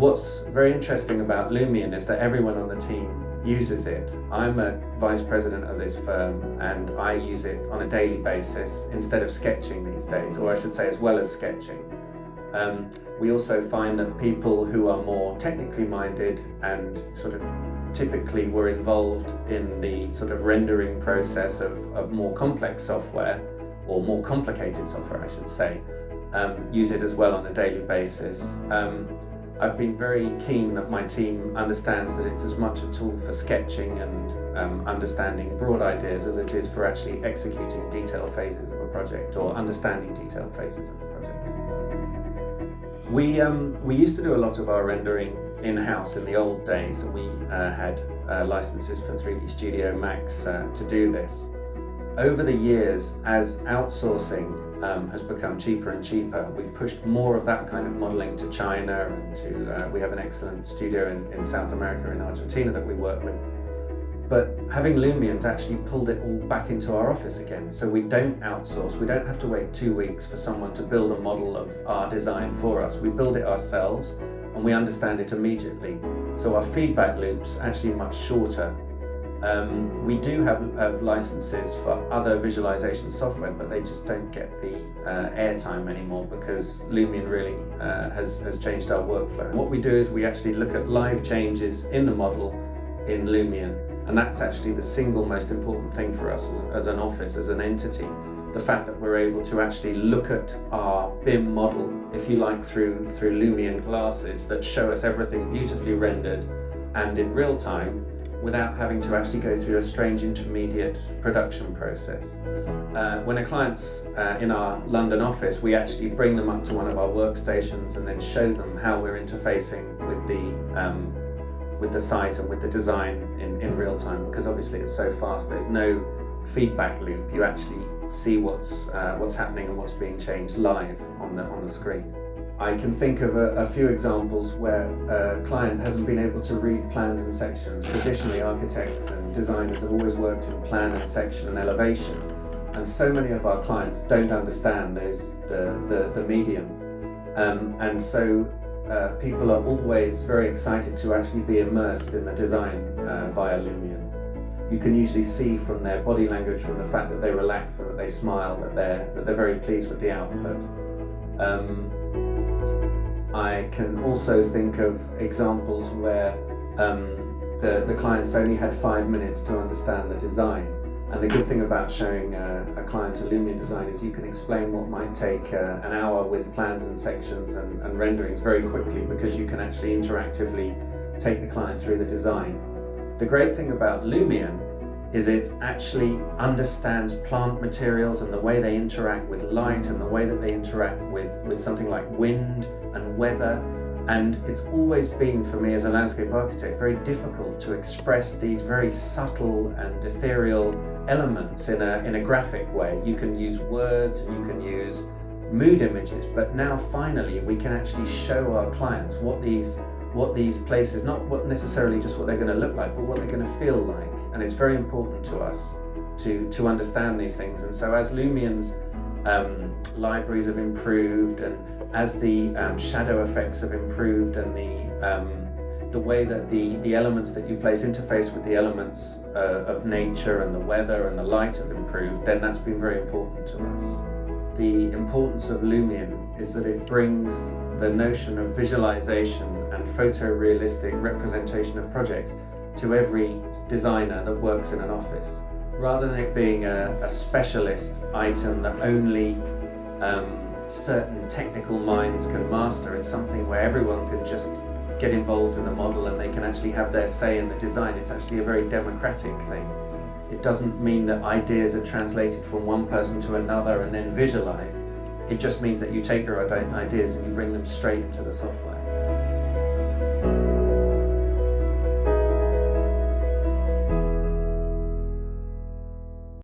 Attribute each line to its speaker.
Speaker 1: What's very interesting about Lumion is that everyone on the team uses it. I'm a vice president of this firm and I use it on a daily basis instead of sketching these days, or I should say as well as sketching. We also find that people who are more technically minded and sort of typically were involved in the sort of rendering process of more complex software, or more complicated software I should say, use it as well on a daily basis. I've been very keen that my team understands that it's as much a tool for sketching and understanding broad ideas as it is for actually executing detailed phases of a project or understanding detailed phases of a project. We used to do a lot of our rendering in-house in the old days, and we had licenses for 3D Studio Max to do this. Over the years, as outsourcing has become cheaper and cheaper, we've pushed more of that kind of modeling to China, and to we have an excellent studio in South America, in Argentina, that we work with. But having Lumion's actually pulled it all back into our office again, so we don't outsource. We don't have to wait 2 weeks for someone to build a model of our design for us. We build it ourselves and we understand it immediately. So our feedback loop's actually much shorter. We do have licenses for other visualization software, but they just don't get the airtime anymore because Lumion really has changed our workflow. What we do is we actually look at live changes in the model in Lumion, and that's actually the single most important thing for us as an office, as an entity. The fact that we're able to actually look at our BIM model, if you like, through Lumion glasses that show us everything beautifully rendered and in real time, without having to actually go through a strange intermediate production process. When a client's in our London office, we actually bring them up to one of our workstations and then show them how we're interfacing with the site and with the design in real time, because obviously it's so fast, there's no feedback loop. You actually see what's happening and what's being changed live on the screen. I can think of a few examples where a client hasn't been able to read plans and sections. Traditionally, architects and designers have always worked in plan and section and elevation, and so many of our clients don't understand the medium, and so people are always very excited to actually be immersed in the design via Lumion. You can usually see from their body language, from the fact that they relax and that they smile, that they're very pleased with the output. I can also think of examples where the clients only had 5 minutes to understand the design. And the good thing about showing a client a Lumion design is you can explain what might take an hour with plans and sections and renderings very quickly, because you can actually interactively take the client through the design. The great thing about Lumion is it actually understands plant materials and the way they interact with light and the way that they interact with something like wind and weather. And it's always been, for me as a landscape architect, very difficult to express these very subtle and ethereal elements in a graphic way. You can use words and you can use mood images, but now finally we can actually show our clients what these places, not what necessarily just what they're going to look like, but what they're going to feel like. And it's very important to us to understand these things. And so as Lumion's libraries have improved, and as the shadow effects have improved, and the way that the elements that you place interface with the elements of nature and the weather and the light have improved, then that's been very important to us. The importance of Lumion is that it brings the notion of visualization and photorealistic representation of projects to every designer that works in an office. Rather than it being a specialist item that only certain technical minds can master, it's something where everyone can just get involved in the model and they can actually have their say in the design. It's actually a very democratic thing. It doesn't mean that ideas are translated from one person to another and then visualized. It just means that you take your ideas and you bring them straight into the software.